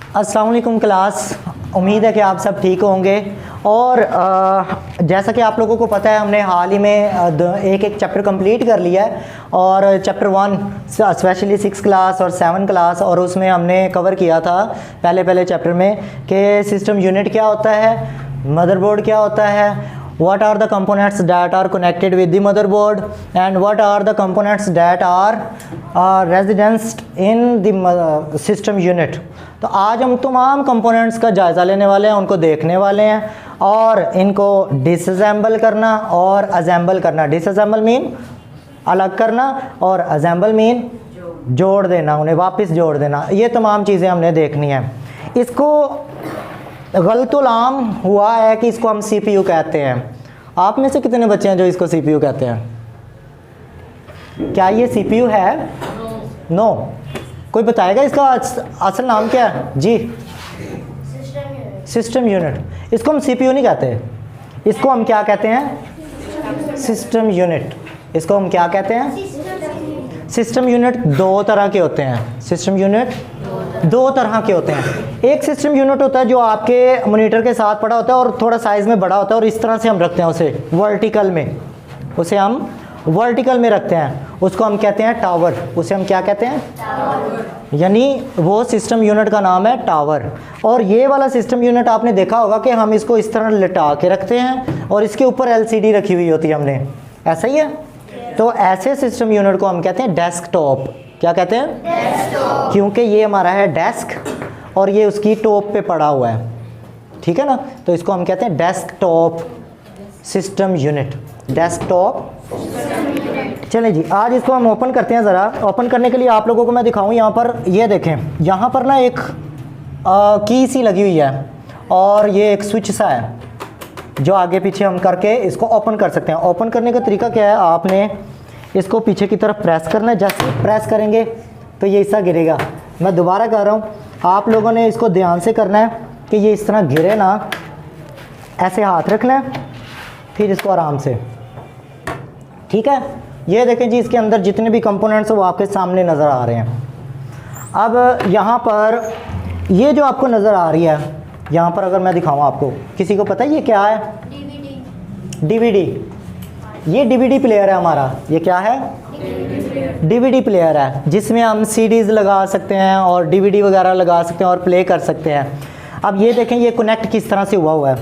अस्सलाम वालेकुम क्लास। उम्मीद है कि आप सब ठीक होंगे। और जैसा कि आप लोगों को पता है, हमने हाल ही में एक चैप्टर कंप्लीट कर लिया है। और चैप्टर 1 स्पेशली 6 क्लास और 7 क्लास, और उसमें हमने कवर किया था पहले चैप्टर में कि सिस्टम यूनिट क्या होता है, मदरबोर्ड क्या होता है, what are the components that are connected with the motherboard, and what are the components that are residents in the system unit। तो आज हम तमाम कंपोनेंट्स का जायज़ा लेने वाले हैं, उनको देखने वाले हैं और इनको डिसअसेंबल करना और असेंबल करना। डिसअसेंबल मीन अलग करना और असेंबल मीन जोड़ देना, उन्हें वापस जोड़ देना। ये तमाम चीज़ें हमने देखनी है। इसको गलतुल आम हुआ है कि इसको हम CPU कहते हैं। आप में से कितने बच्चे हैं जो इसको CPU कहते हैं? क्या ये CPU है? नो। कोई बताएगा इसका असल नाम क्या है? जी, सिस्टम यूनिट। इसको हम CPU नहीं कहते, इसको हम क्या कहते हैं? System unit. इसको हम क्या कहते हैं? सिस्टम यूनिट दो तरह के होते हैं। सिस्टम यूनिट दो तरह के होते हैं। एक सिस्टम यूनिट होता है जो आपके मॉनिटर के साथ पड़ा होता है और थोड़ा साइज़ में बड़ा होता है, और इस तरह से हम रखते हैं उसे वर्टिकल में। उसे हम वर्टिकल में रखते हैं, उसको हम कहते हैं टावर। उसे हम क्या कहते हैं? टावर। यानी वो सिस्टम यूनिट का नाम है टावर। और ये वाला सिस्टम यूनिट आपने देखा होगा कि हम इसको इस तरह लिटा के रखते हैं और इसके ऊपर LCD रखी हुई होती है हमने, ऐसा ही है। तो ऐसे सिस्टम यूनिट को हम कहते हैं डेस्कटॉप। क्या कहते हैं? डेस्कटॉप। क्योंकि ये हमारा है डेस्क और ये उसकी टॉप पे पड़ा हुआ है, ठीक है ना। तो इसको हम कहते हैं डेस्कटॉप सिस्टम यूनिट। डेस्कटॉप। चलें जी, आज इसको हम ओपन करते हैं। ज़रा ओपन करने के लिए आप लोगों को मैं दिखाऊं। यहाँ पर ये देखें, यहाँ पर ना एक की सी लगी हुई है और ये एक स्विच सा है जो आगे पीछे हम करके इसको ओपन कर सकते हैं। ओपन करने का तरीका क्या है? आपने इसको पीछे की तरफ प्रेस करना है। जैसे प्रेस करेंगे तो ये हिस्सा गिरेगा। मैं दोबारा कर रहा हूँ, आप लोगों ने इसको ध्यान से करना है कि ये इस तरह गिरे ना। ऐसे हाथ रखना है, फिर इसको आराम से, ठीक है। ये देखें जी, इसके अंदर जितने भी कंपोनेंट्स हैं वो आपके सामने नज़र आ रहे हैं। अब यहाँ पर ये जो आपको नज़र आ रही है, यहाँ पर अगर मैं दिखाऊँ आपको, किसी को पता है ये क्या है? DVD। ये DVD प्लेयर है हमारा। ये क्या है? DVD प्लेयर है, जिसमें हम CDs लगा सकते हैं और DVD वगैरह लगा सकते हैं और प्ले कर सकते हैं। अब ये देखें, ये कनेक्ट किस तरह से हुआ है।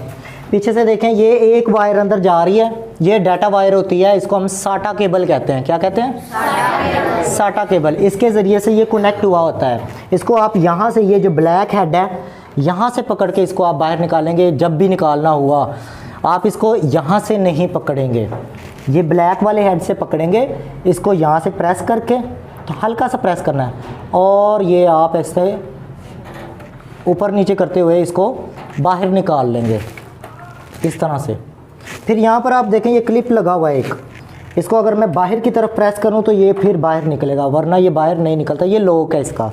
पीछे से देखें, ये एक वायर अंदर जा रही है, ये डाटा वायर होती है, इसको हम SATA केबल कहते हैं। क्या कहते हैं? SATA cable. इसके ज़रिए से ये कनेक्ट हुआ होता है। इसको आप यहाँ से, ये जो ब्लैक हेड है, यहाँ से पकड़ के इसको आप बाहर निकालेंगे। जब भी निकालना हुआ आप इसको यहाँ से नहीं पकड़ेंगे, ये ब्लैक वाले हेड से पकड़ेंगे। इसको यहाँ से प्रेस करके, तो हल्का सा प्रेस करना है, और ये आप ऐसे ऊपर नीचे करते हुए इसको बाहर निकाल लेंगे इस तरह से। फिर यहाँ पर आप देखें, ये क्लिप लगा हुआ है एक। इसको अगर मैं बाहर की तरफ प्रेस करूँ तो ये फिर बाहर निकलेगा, वरना ये बाहर नहीं निकलता। ये लॉक है इसका,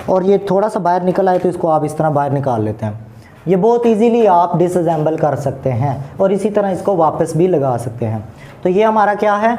और ये थोड़ा सा बाहर निकल आए तो इसको आप इस तरह बाहर निकाल लेते हैं। ये बहुत इजीली आप डिसअसेंबल कर सकते हैं और इसी तरह इसको वापस भी लगा सकते हैं। तो ये हमारा क्या है?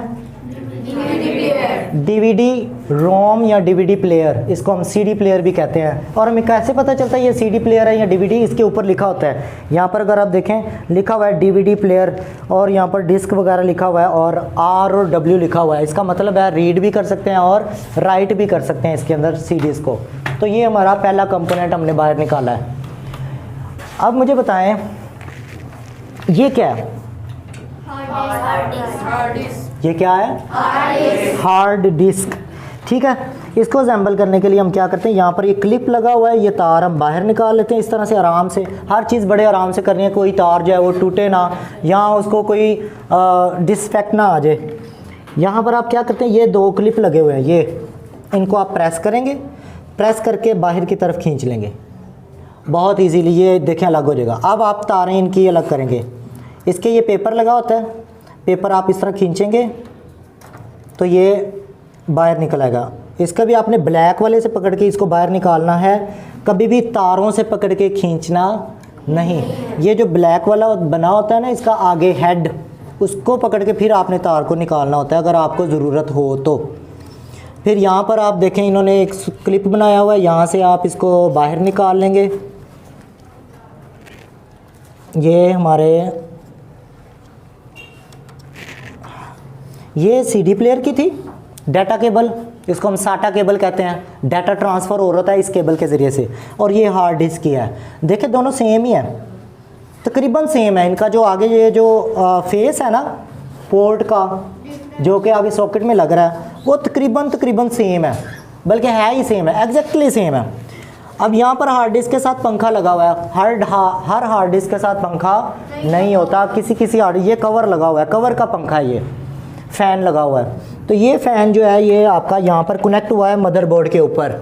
DVD रोम या DVD प्लेयर। इसको हम CD प्लेयर भी कहते हैं। और हमें कैसे पता चलता है ये CD प्लेयर है या DVD? इसके ऊपर लिखा होता है। यहाँ पर अगर आप देखें, लिखा हुआ है DVD प्लेयर, और यहाँ पर डिस्क वगैरह लिखा हुआ है, और R और W लिखा हुआ है। इसका मतलब है रीड भी कर सकते हैं और राइट भी कर सकते हैं इसके अंदर CDs को। तो ये हमारा पहला कंपोनेंट हमने बाहर निकाला है। अब मुझे बताएं, ये क्या है? ये क्या है? Hard disk. ठीक है। इसको असेंबल करने के लिए हम क्या करते हैं, यहाँ पर ये क्लिप लगा हुआ है, ये तार हम बाहर निकाल लेते हैं इस तरह से आराम से। हर चीज़ बड़े आराम से करनी है, कोई तार जो है वो टूटे ना, या उसको कोई डिसफेक्ट ना आ जाए। यहाँ पर आप क्या करते हैं, ये दो क्लिप लगे हुए हैं, ये इनको आप प्रेस करेंगे, प्रेस करके बाहर की तरफ खींच लेंगे, बहुत इजीली ये देखें अलग हो जाएगा। अब आप तारें इनकी अलग करेंगे। इसके ये पेपर लगा होता है, पेपर आप इस तरह खींचेंगे तो ये बाहर निकल आएगा। इसका भी आपने ब्लैक वाले से पकड़ के इसको बाहर निकालना है, कभी भी तारों से पकड़ के खींचना नहीं। ये जो ब्लैक वाला बना होता है ना, इसका आगे हेड, उसको पकड़ के फिर आपने तार को निकालना होता है अगर आपको ज़रूरत हो तो। फिर यहाँ पर आप देखें इन्होंने एक क्लिप बनाया हुआ है, यहाँ से आप इसको बाहर निकाल लेंगे। ये हमारे ये सीडी प्लेयर की थी डाटा केबल, इसको हम साटा केबल कहते हैं। डाटा ट्रांसफ़र हो रहा था इस केबल के ज़रिए से। और ये हार्ड डिस्क की है। देखिए दोनों सेम ही है, तकरीबन सेम है। इनका जो आगे ये जो फेस है ना पोर्ट का, जो कि आगे सॉकेट में लग रहा है, वो तकरीबन सेम है, बल्कि है ही सेम है, एग्जैक्टली सेम है। अब यहाँ पर हार्ड डिस्क के साथ पंखा लगा हुआ है। हर हार्ड डिस्क के साथ पंखा नहीं होता, किसी हार्ड, ये कवर लगा हुआ है, कवर का पंखा है, ये फ़ैन लगा हुआ है। तो ये फ़ैन जो है ये आपका यहाँ पर कनेक्ट हुआ है मदरबोर्ड के ऊपर।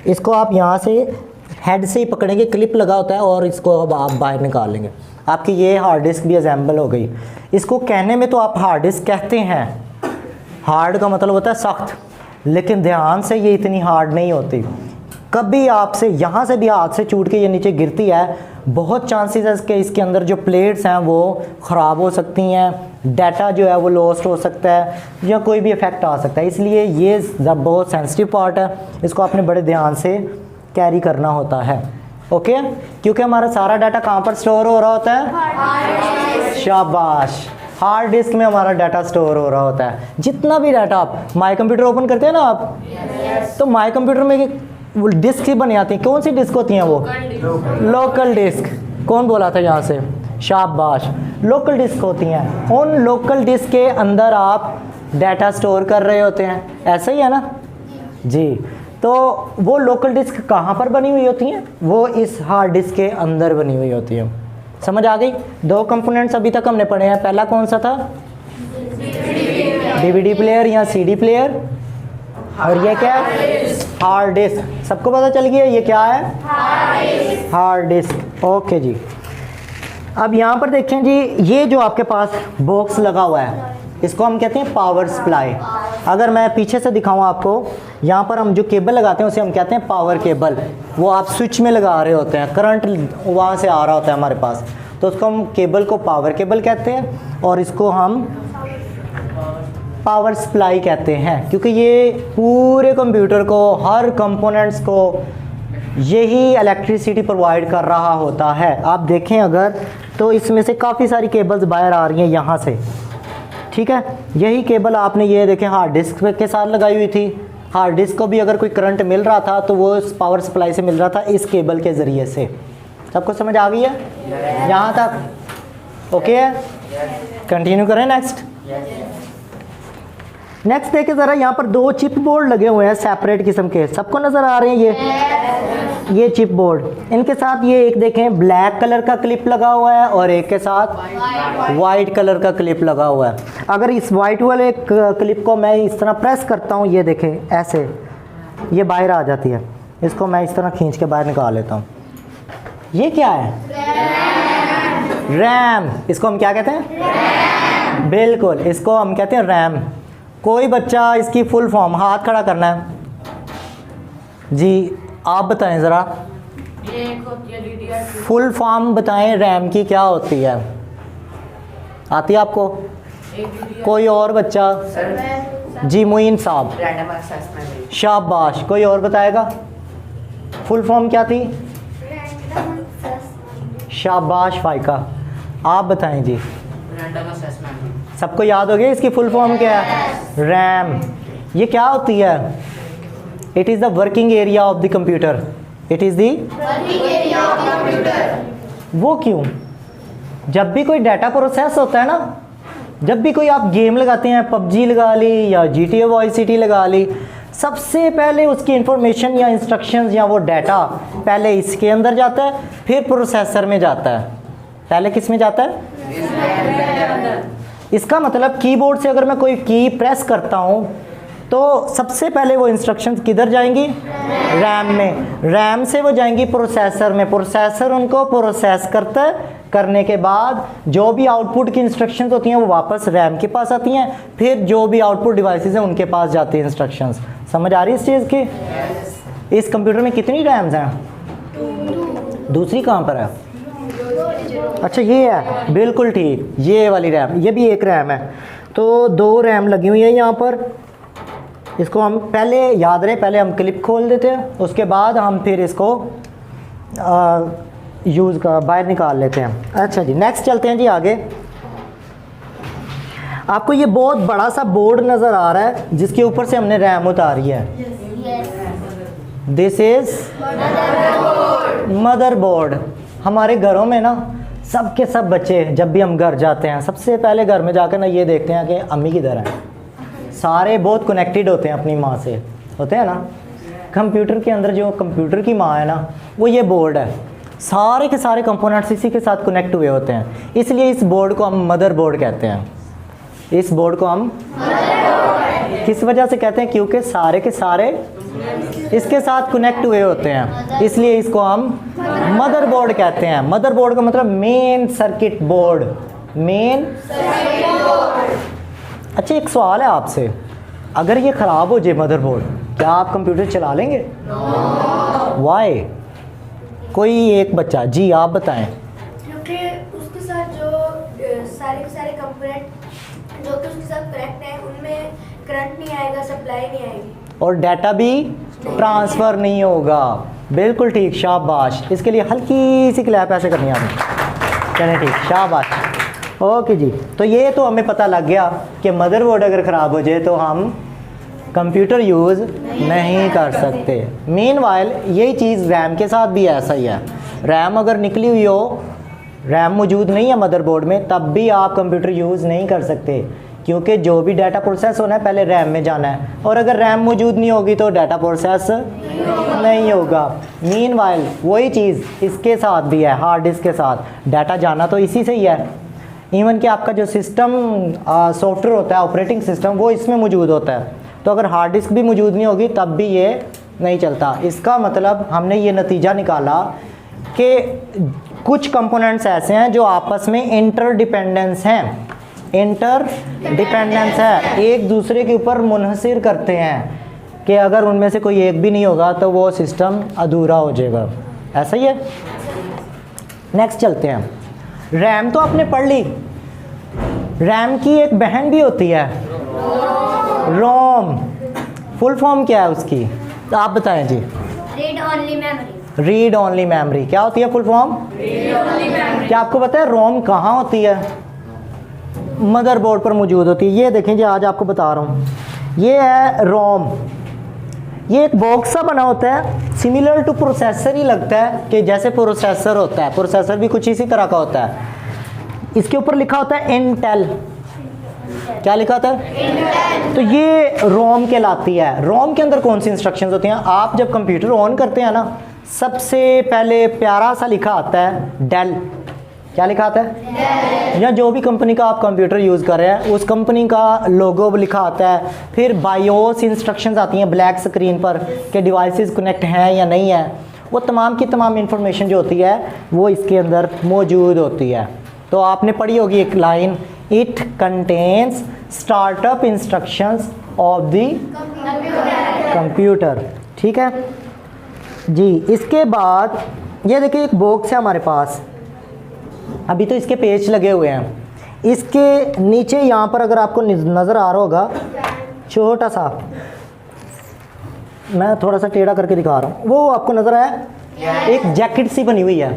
इसको आप यहाँ से हेड से ही पकड़ेंगे, क्लिप लगा होता है, और इसको अब आप बाहर निकाल लेंगे। आपकी ये हार्ड डिस्क भी असेंबल हो गई। इसको कहने में तो आप हार्ड डिस्क कहते हैं, हार्ड का मतलब होता है सख्त, लेकिन ध्यान से ये इतनी हार्ड नहीं होती। कभी आपसे यहाँ से भी हाथ से छूट के ये नीचे गिरती है, बहुत चांसेस है कि इसके अंदर जो प्लेट्स हैं वो ख़राब हो सकती हैं, डाटा जो है वो लॉस्ट हो सकता है, या कोई भी इफ़ेक्ट आ सकता है। इसलिए ये बहुत सेंसिटिव पार्ट है, इसको आपने बड़े ध्यान से कैरी करना होता है। ओके, क्योंकि हमारा सारा डाटा कहाँ पर स्टोर हो रहा होता है? शाबाश, हार्ड डिस्क में हमारा डाटा स्टोर हो रहा होता है। जितना भी डाटा आप माई कंप्यूटर ओपन करते हैं ना आप, तो माई कंप्यूटर में वो डिस्क ही बन जाती हैं। कौन सी डिस्क होती हैं वो? Local disk. कौन बोला था यहाँ से? शाबाश, लोकल डिस्क होती हैं। उन लोकल डिस्क के अंदर आप डाटा स्टोर कर रहे होते हैं, ऐसा ही है ना जी। तो वो लोकल डिस्क कहाँ पर बनी हुई होती हैं? वो इस हार्ड डिस्क के अंदर बनी हुई होती हैं। समझ आ गई? दो कंपोनेंट्स अभी तक हमने पढ़े हैं। पहला कौन सा था? डीवीडी प्लेयर या सीडी प्लेयर, और ये क्या है? Hard disk. सबको पता चल गया ये क्या है? Hard disk. ओके जी। अब यहाँ पर देखें जी, ये जो आपके पास बॉक्स लगा हुआ है इसको हम कहते हैं पावर सप्लाई। अगर मैं पीछे से दिखाऊं आपको, यहाँ पर हम जो केबल लगाते हैं उसे हम कहते हैं पावर केबल। वो आप स्विच में लगा रहे होते हैं, करंट वहाँ से आ रहा होता है हमारे पास, तो उसको हम केबल को पावर केबल कहते हैं, और इसको हम पावर सप्लाई कहते हैं, क्योंकि ये पूरे कंप्यूटर को, हर कंपोनेंट्स को यही इलेक्ट्रिसिटी प्रोवाइड कर रहा होता है। आप देखें अगर, तो इसमें से काफ़ी सारी केबल्स बाहर आ रही हैं यहाँ से, ठीक है। यही केबल आपने ये देखें हार्ड डिस्क के साथ लगाई हुई थी। हार्ड डिस्क को भी अगर कोई करंट मिल रहा था तो वो पावर सप्लाई से मिल रहा था, इस केबल के ज़रिए से। सबको समझ आ गई है यहाँ तक? ओके है, कंटिन्यू करें। नेक्स्ट देखें ज़रा, यहाँ पर दो चिप बोर्ड लगे हुए हैं सेपरेट किस्म के, सबको नज़र आ रहे हैं ये चिप बोर्ड। इनके साथ ये एक देखें ब्लैक कलर का क्लिप लगा हुआ है, और एक के साथ वाइट कलर का क्लिप लगा हुआ है। अगर इस वाइट वाले क्लिप को मैं इस तरह प्रेस करता हूँ, ये देखें ऐसे, ये बाहर आ जाती है। इसको मैं इस तरह खींच के बाहर निकाल लेता हूँ। ये क्या है? रैम। इसको हम क्या कहते हैं? बिल्कुल, इसको हम कहते हैं रैम। कोई बच्चा इसकी फुल फॉर्म, हाथ खड़ा करना है जी, आप बताएं ज़रा, फुल फॉर्म बताएं रैम की क्या होती है? आती है आपको? कोई और बच्चा? जी मुइन साहब, शाबाश। कोई और बताएगा फुल फॉर्म क्या थी? शाबाश फाइका, आप बताएं जी। सबको याद हो गया इसकी फुल फॉर्म क्या है? रैम। ये क्या होती है? It is the working area of the computer. It is the working area of the computer. वो क्यों? जब भी कोई डाटा प्रोसेस होता है ना, जब भी कोई आप गेम लगाते हैं, पबजी लगा ली या GTA वॉइस सिटी लगा ली, सबसे पहले उसकी इंफॉर्मेशन या इंस्ट्रक्शंस या वो डाटा पहले इसके अंदर जाता है, फिर प्रोसेसर में जाता है। पहले किस में जाता है? इसका मतलब कीबोर्ड से अगर मैं कोई की प्रेस करता हूँ तो सबसे पहले वो इंस्ट्रक्शंस किधर जाएंगी? रैम में। रैम से वो जाएंगी प्रोसेसर में। प्रोसेसर उनको प्रोसेस करता है, करने के बाद जो भी आउटपुट की इंस्ट्रक्शंस होती हैं वो वापस रैम के पास आती हैं, फिर जो भी आउटपुट डिवाइसेस हैं उनके पास जाती हैं इंस्ट्रक्शंस। समझ आ रही है इस चीज़ की? इस कंप्यूटर में कितनी रैम्स हैं? दूसरी कहाँ पर है? अच्छा ये है, बिल्कुल ठीक, ये वाली रैम, ये भी एक रैम है। तो दो रैम लगी हुई है यहाँ पर। इसको हम पहले याद रहे, पहले हम क्लिप खोल देते हैं, उसके बाद हम फिर इसको यूज़ का बाहर निकाल लेते हैं। अच्छा जी, नेक्स्ट चलते हैं जी आगे। आपको ये बहुत बड़ा सा बोर्ड नज़र आ रहा है जिसके ऊपर से हमने रैम उतारी है। This is motherboard. हमारे घरों में ना सब के सब बच्चे जब भी हम घर जाते हैं सबसे पहले घर में जाकर ना ये देखते हैं कि अम्मी किधर है। सारे बहुत कनेक्टेड होते हैं अपनी माँ से, होते हैं ना। कंप्यूटर के अंदर जो कंप्यूटर की माँ है ना, वो ये बोर्ड है। सारे के सारे कंपोनेंट्स इसी के साथ कनेक्ट हुए होते हैं, इसलिए इस बोर्ड को हम मदरबोर्ड कहते हैं। इस बोर्ड को हम किस वजह से कहते हैं? क्योंकि सारे के सारे इसके साथ कनेक्ट हुए होते हैं, इसलिए इसको हम मदरबोर्ड कहते हैं। मदरबोर्ड का मतलब मेन सर्किट बोर्ड, मेन। अच्छा, एक सवाल है आपसे, अगर ये ख़राब हो जाए मदरबोर्ड, क्या आप कंप्यूटर चला लेंगे? वाई? कोई एक बच्चा, जी आप बताएं। क्योंकि उसके साथ जो सारे के सारे कंपोनेंट जो कि उसके साथ कनेक्ट हैं उनमें करंट नहीं आएगा, सप्लाई नहीं आएगी और डाटा भी ट्रांसफ़र नहीं होगा। बिल्कुल ठीक, शाबाश। इसके लिए हल्की सी क्लैप ऐसे करनी है आपने। चलें ठीक, शाबाश। ओके जी, तो ये तो हमें पता लग गया कि मदरबोर्ड अगर ख़राब हो जाए तो हम कंप्यूटर यूज़ नहीं कर सकते। मीनवाइल यही चीज़ रैम के साथ भी ऐसा ही है। रैम अगर निकली हुई हो, रैम मौजूद नहीं है मदरबोर्ड में, तब भी आप कंप्यूटर यूज़ नहीं कर सकते, क्योंकि जो भी डाटा प्रोसेस होना है पहले रैम में जाना है, और अगर रैम मौजूद नहीं होगी तो डाटा प्रोसेस नहीं होगा। मीनवाइल वही चीज़ इसके साथ भी है, हार्ड डिस्क के साथ डाटा जाना तो इसी से ही है। इवन कि आपका जो सिस्टम सॉफ्टवेयर होता है, ऑपरेटिंग सिस्टम, वो इसमें मौजूद होता है, तो अगर हार्ड डिस्क भी मौजूद नहीं होगी तब भी ये नहीं चलता। इसका मतलब हमने ये नतीजा निकाला कि कुछ कंपोनेंट्स ऐसे हैं जो आपस में इंटरडिपेंडेंस हैं, इंटरडिपेंडेंस है, एक दूसरे के ऊपर मुनहसिर करते हैं कि अगर उनमें से कोई एक भी नहीं होगा तो वो सिस्टम अधूरा हो जाएगा। ऐसा ही है। नेक्स्ट चलते हैं। रैम तो आपने पढ़ ली, रैम की एक बहन भी होती है रोम। फुल फॉर्म क्या है उसकी, तो आप बताएं जी। Read only memory. Read only memory क्या होती है फुल फॉर्म? क्या आपको पता है रोम कहाँ होती है? मदरबोर्ड पर मौजूद होती है। ये देखें जी, आज आपको बता रहा हूँ, ये है रोम। ये एक बॉक्स सा बना होता है, सिमिलर टू प्रोसेसर ही लगता है कि जैसे प्रोसेसर होता है, प्रोसेसर भी कुछ इसी तरह का होता है। इसके ऊपर लिखा होता है इंटेल। क्या लिखा होता है? तो ये रोम कहलाती है। रोम के अंदर कौन सी इंस्ट्रक्शंस होती हैं? आप जब कंप्यूटर ऑन करते हैं ना, सबसे पहले प्यारा सा लिखा आता है डेल। क्या लिखा आता है? या जो भी कंपनी का आप कंप्यूटर यूज़ कर रहे हैं उस कंपनी का लोगो लिखा आता है। फिर बायोस इंस्ट्रक्शंस आती हैं ब्लैक स्क्रीन पर कि डिवाइसेस कनेक्ट हैं या नहीं है। वो तमाम की तमाम इंफॉर्मेशन जो होती है वो इसके अंदर मौजूद होती है। तो आपने पढ़ी होगी एक line, it contains startup instructions of the computer. ठीक है जी। इसके बाद ये देखिए एक बॉक्स है हमारे पास, अभी तो इसके पेज लगे हुए हैं। इसके नीचे यहाँ पर अगर आपको नज़र आ रहा होगा, छोटा सा, मैं थोड़ा सा टेढ़ा करके दिखा रहा हूँ, वो आपको नज़र आया? एक जैकेट सी बनी हुई है।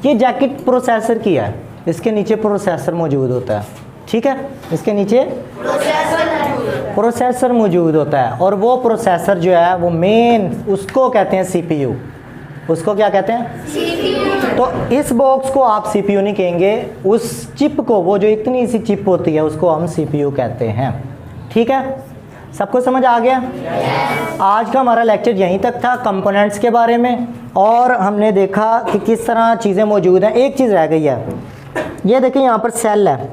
ये जैकेट प्रोसेसर की है, इसके नीचे प्रोसेसर मौजूद होता है। ठीक है, इसके नीचे प्रोसेसर मौजूद होता है, और वो प्रोसेसर जो है वो मेन, उसको कहते हैं सीपीयू। उसको क्या कहते हैं? सीपीयू। तो इस बॉक्स को आप सीपीयू नहीं कहेंगे, उस चिप को, वो जो इतनी सी चिप होती है उसको हम सीपीयू कहते हैं। ठीक है, सबको समझ आ गया? आज का हमारा लेक्चर यहीं तक था, कंपोनेंट्स के बारे में, और हमने देखा कि किस तरह चीज़ें मौजूद हैं। एक चीज़ रह गई है, ये देखिए यहाँ पर सेल है,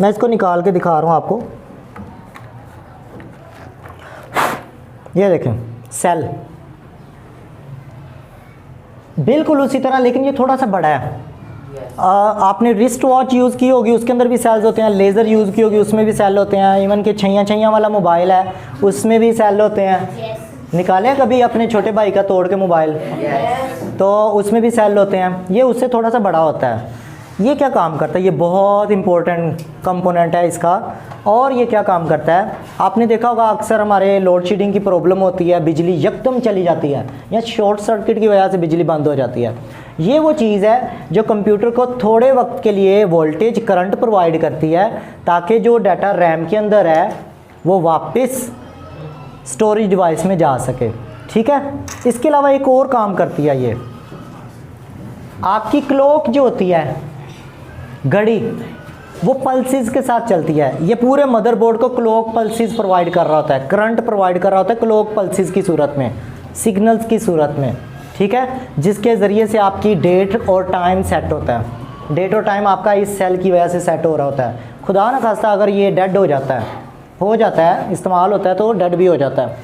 मैं इसको निकाल के दिखा रहा हूँ आपको। ये देखें सेल, बिल्कुल उसी तरह, लेकिन ये थोड़ा सा बड़ा है। आपने रिस्ट वॉच यूज़ की होगी, उसके अंदर भी सेल्स होते हैं। लेज़र यूज़ की होगी, उसमें भी सेल होते हैं। इवन के छैया वाला मोबाइल है, उसमें भी सेल होते हैं। निकालें कभी अपने छोटे भाई का तोड़ के मोबाइल, तो उसमें भी सेल होते हैं। ये उससे थोड़ा सा बड़ा होता है। ये क्या काम करता है, ये बहुत इंपॉर्टेंट कंपोनेंट है इसका। और ये क्या काम करता है, आपने देखा होगा अक्सर हमारे लोड शेडिंग की प्रॉब्लम होती है, बिजली यकदम चली जाती है या शॉर्ट सर्किट की वजह से बिजली बंद हो जाती है। ये वो चीज़ है जो कंप्यूटर को थोड़े वक्त के लिए वोल्टेज करंट प्रोवाइड करती है ताकि जो डाटा रैम के अंदर है वो वापस स्टोरेज डिवाइस में जा सके। ठीक है, इसके अलावा एक और काम करती है ये, आपकी क्लॉक जो होती है, घड़ी, वो पल्सेस के साथ चलती है। ये पूरे मदरबोर्ड को क्लॉक पल्सेस प्रोवाइड कर रहा होता है, करंट प्रोवाइड कर रहा होता है क्लॉक पल्सेस की सूरत में, सिग्नल्स की सूरत में। ठीक है, जिसके ज़रिए से आपकी डेट और टाइम सेट होता है। डेट और टाइम आपका इस सेल की वजह से सेट हो रहा होता है। खुदा न खास्ता अगर ये डेड हो जाता है, इस्तेमाल होता है तो डेड भी हो जाता है,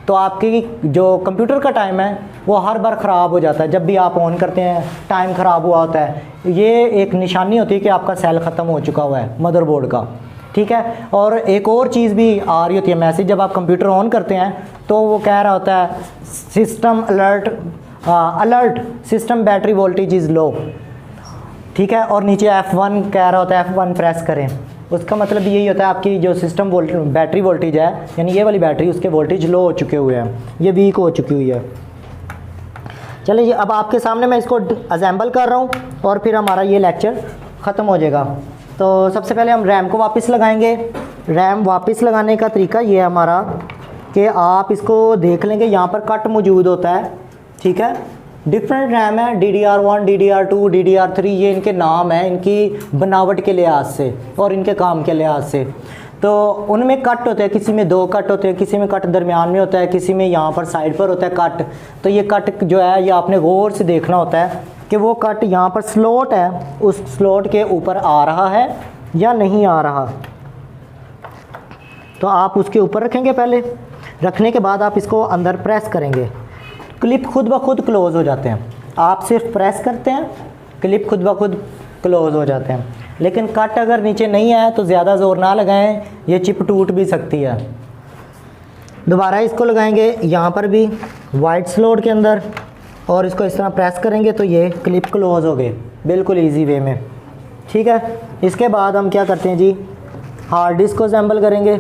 तो आपकी जो कंप्यूटर का टाइम है वो हर बार ख़राब हो जाता है। जब भी आप ऑन करते हैं टाइम ख़राब हुआ होता है, ये एक निशानी होती है कि आपका सेल ख़त्म हो चुका हुआ है मदरबोर्ड का। ठीक है, और एक और चीज़ भी आ रही होती है मैसेज, जब आप कंप्यूटर ऑन करते हैं तो वो कह रहा होता है system alert system battery voltage is low. ठीक है, और नीचे F1 कह रहा होता है, F1 प्रेस करें। उसका मतलब यही होता है आपकी जो सिस्टम बैटरी वोल्टेज है, यानी ये वाली बैटरी, उसके वोल्टेज लो हो चुके हुए हैं, ये वीक हो चुकी हुई है। चलिए जी, अब आपके सामने मैं इसको असेंबल कर रहा हूँ और फिर हमारा ये लेक्चर ख़त्म हो जाएगा। तो सबसे पहले हम रैम को वापस लगाएंगे। रैम वापस लगाने का तरीका ये है हमारा कि आप इसको देख लेंगे, यहाँ पर कट मौजूद होता है। ठीक है, डिफरेंट रैम है, DDR1, DDR2, DDR3, ये इनके नाम हैं इनकी बनावट के लिहाज से और इनके काम के लिहाज से। तो उनमें कट होते हैं, किसी में 2 कट होते हैं, किसी में कट दरमियान में होता है, किसी में यहाँ पर साइड पर होता है कट। तो ये कट जो है ये आपने गौर से देखना होता है कि वो कट यहाँ पर स्लॉट है, उस स्लॉट के ऊपर आ रहा है या नहीं आ रहा। तो आप उसके ऊपर रखेंगे, पहले रखने के बाद आप इसको अंदर प्रेस करेंगे, क्लिप खुद ब खुद क्लोज़ हो जाते हैं। आप सिर्फ प्रेस करते हैं, क्लिप खुद ब खुद क्लोज़ हो जाते हैं। लेकिन कट अगर नीचे नहीं है तो ज़्यादा ज़ोर ना लगाएं, ये चिप टूट भी सकती है। दोबारा इसको लगाएंगे यहाँ पर भी वाइट स्लॉट के अंदर और इसको इस तरह प्रेस करेंगे तो ये क्लिप क्लोज़ हो गए बिल्कुल ईजी वे में। ठीक है, इसके बाद हम क्या करते हैं जी, हार्ड डिस्क को असेंबल करेंगे।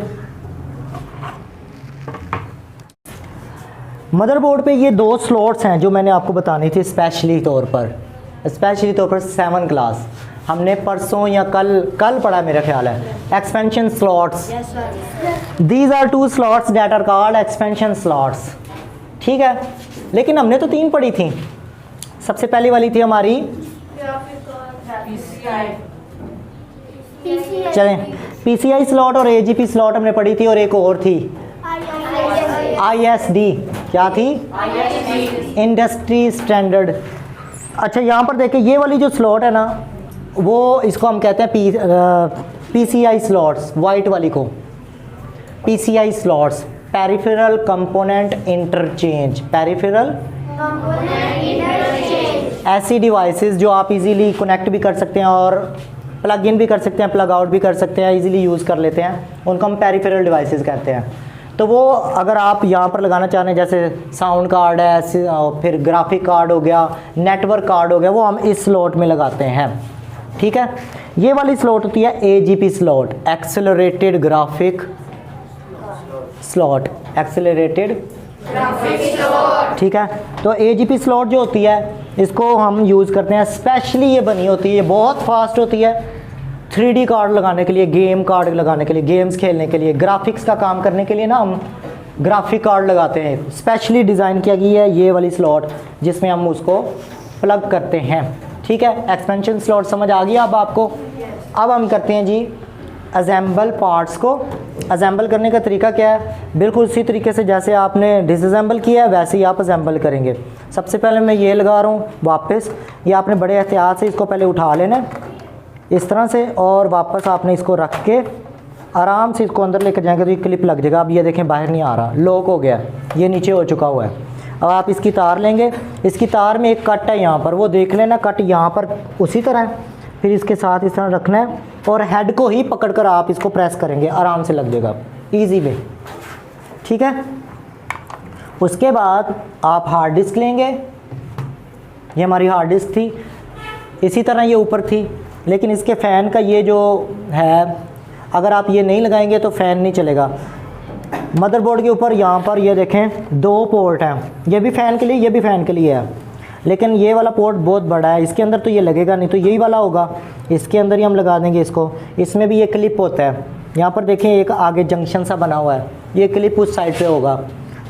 मदरबोर्ड पे ये 2 स्लॉट्स हैं जो मैंने आपको बतानी थी स्पेशली तौर पर 7 क्लास हमने परसों या कल पढ़ा मेरा ख्याल है, expansion slots. These are 2 slots that are called expansion slots. ठीक है, लेकिन हमने तो 3 पढ़ी थी। सबसे पहली वाली थी हमारी, चलें, PCI स्लॉट और AGP स्लॉट हमने पढ़ी थी, और एक और थी ISD। क्या थी? Industry standard. अच्छा, यहाँ पर देखें ये वाली जो स्लॉट है ना, वो इसको हम कहते हैं PCI स्लॉट्स, वाइट वाली को PCI slots, peripheral component interchange. Peripheral ऐसी डिवाइसेस जो आप इजीली कनेक्ट भी कर सकते हैं और प्लग इन भी कर सकते हैं, प्लग आउट भी कर सकते हैं, इजीली यूज़ कर लेते हैं, उनको हम पेरिफेरल डिवाइसेस कहते हैं। तो वो अगर आप यहाँ पर लगाना चाह रहे हैं, जैसे साउंड कार्ड है, फिर ग्राफिक कार्ड हो गया, नेटवर्क कार्ड हो गया, वो हम इस स्लॉट में लगाते हैं। ठीक है, ये वाली स्लॉट होती है AGP slot, accelerated graphic slot, accelerated graphic slot. ठीक है, तो AGP स्लॉट जो होती है इसको हम यूज़ करते हैं, स्पेशली ये बनी होती है, ये बहुत फास्ट होती है 3D कार्ड लगाने के लिए, गेम कार्ड लगाने के लिए, गेम्स खेलने के लिए, ग्राफिक्स का काम करने के लिए ना हम ग्राफिक कार्ड लगाते हैं। स्पेशली डिज़ाइन किया गया है ये वाली स्लॉट जिसमें हम उसको प्लग करते हैं। ठीक है, एक्सपेंशन स्लॉट समझ आ गया अब आपको। अब हम करते हैं जी असेंबल पार्ट्स को। असेंबल करने का तरीका क्या है, बिल्कुल उसी तरीके से जैसे आपने डिसअसेंबल किया है वैसे ही आप असेंबल करेंगे। सबसे पहले मैं ये लगा रहा हूँ वापस, ये आपने बड़े एहतियात से इसको पहले उठा लेना है इस तरह से, और वापस आपने इसको रख के आराम से इसको अंदर लेकर जाएंगे तो ये क्लिप लग जाएगा। अब ये देखें बाहर नहीं आ रहा, लॉक हो गया, ये नीचे हो चुका हुआ है। अब आप इसकी तार लेंगे, इसकी तार में एक कट है यहाँ पर, वो देख लेना कट यहाँ पर उसी तरह है, फिर इसके साथ इस तरह रखना है और हेड को ही पकड़कर आप इसको प्रेस करेंगे, आराम से लग जाएगा ईजी वे। ठीक है, उसके बाद आप हार्ड डिस्क लेंगे, ये हमारी हार्ड डिस्क थी, इसी तरह ये ऊपर थी, लेकिन इसके फ़ैन का ये जो है, अगर आप ये नहीं लगाएंगे तो फ़ैन नहीं चलेगा। मदरबोर्ड के ऊपर यहाँ पर ये देखें 2 पोर्ट हैं, ये भी फ़ैन के लिए, ये भी फ़ैन के लिए है, लेकिन ये वाला पोर्ट बहुत बड़ा है, इसके अंदर तो ये लगेगा नहीं, तो यही वाला होगा, इसके अंदर ही हम लगा देंगे इसको। इसमें भी ये क्लिप होता है, यहाँ पर देखें एक आगे जंक्शन सा बना हुआ है, ये क्लिप उस साइड पे होगा।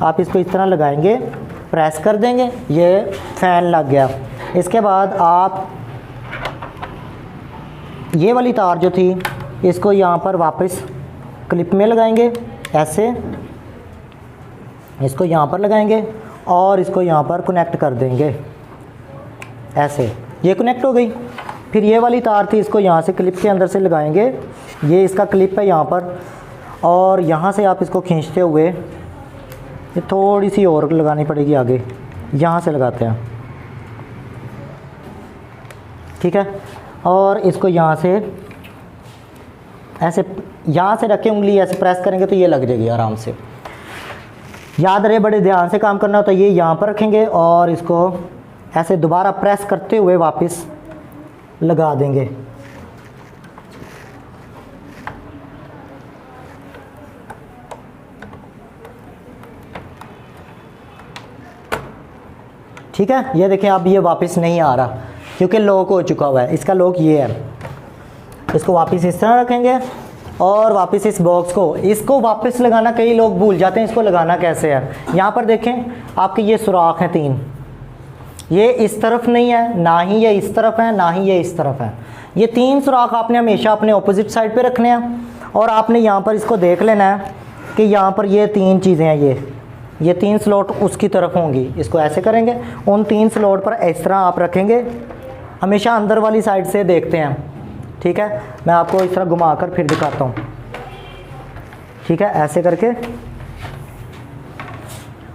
आप इसको इस तरह लगाएंगे, प्रेस कर देंगे, ये फ़ैन लग गया। इसके बाद आप ये वाली तार जो थी इसको यहाँ पर वापस क्लिप में लगाएंगे, ऐसे इसको यहाँ पर लगाएंगे और इसको यहाँ पर कनेक्ट कर देंगे, ऐसे ये कनेक्ट हो गई। फिर ये वाली तार थी, इसको यहाँ से क्लिप के अंदर से लगाएंगे, ये इसका क्लिप है यहाँ पर, और यहाँ से आप इसको खींचते हुए, ये थोड़ी सी और लगानी पड़ेगी आगे, यहाँ से लगाते हैं, ठीक है। और इसको यहाँ से ऐसे, यहाँ से रखें, उंगली ऐसे प्रेस करेंगे तो ये लग जाएगी आराम से। याद रहे बड़े ध्यान से काम करना, तो ये यहाँ पर रखेंगे और इसको ऐसे दोबारा प्रेस करते हुए वापस लगा देंगे। ठीक है, ये देखें अब ये वापस नहीं आ रहा क्योंकि लॉक हो चुका हुआ है, इसका लॉक ये है। इसको वापस इस तरह रखेंगे और वापस इस बॉक्स को, इसको वापस लगाना कई लोग भूल जाते हैं, इसको लगाना कैसे है। यहाँ पर देखें आपके ये सुराख हैं 3, ये इस तरफ नहीं है, ना ही ये इस तरफ है, ना ही ये इस तरफ है। ये 3 सुराख आपने हमेशा अपने ऑपोजिट साइड पे रखने हैं और आपने यहाँ पर इसको देख लेना है कि यहाँ पर ये 3 चीज़ें हैं, ये 3 स्लॉट उसकी तरफ होंगी। इसको ऐसे करेंगे, उन 3 स्लॉट पर इस तरह आप रखेंगे, हमेशा अंदर वाली साइड से देखते हैं, ठीक है। मैं आपको इस तरह घुमा कर फिर दिखाता हूँ, ठीक है। ऐसे करके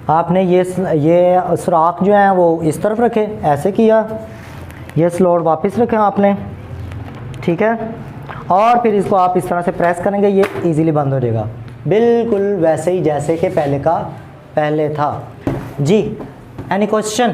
आपने ये सुराख जो है वो इस तरफ रखे, ऐसे किया, ये स्लॉट वापस रखें आपने, ठीक है। और फिर इसको आप इस तरह से प्रेस करेंगे, ये इजीली बंद हो जाएगा, बिल्कुल वैसे ही जैसे कि पहले था जी। Any question?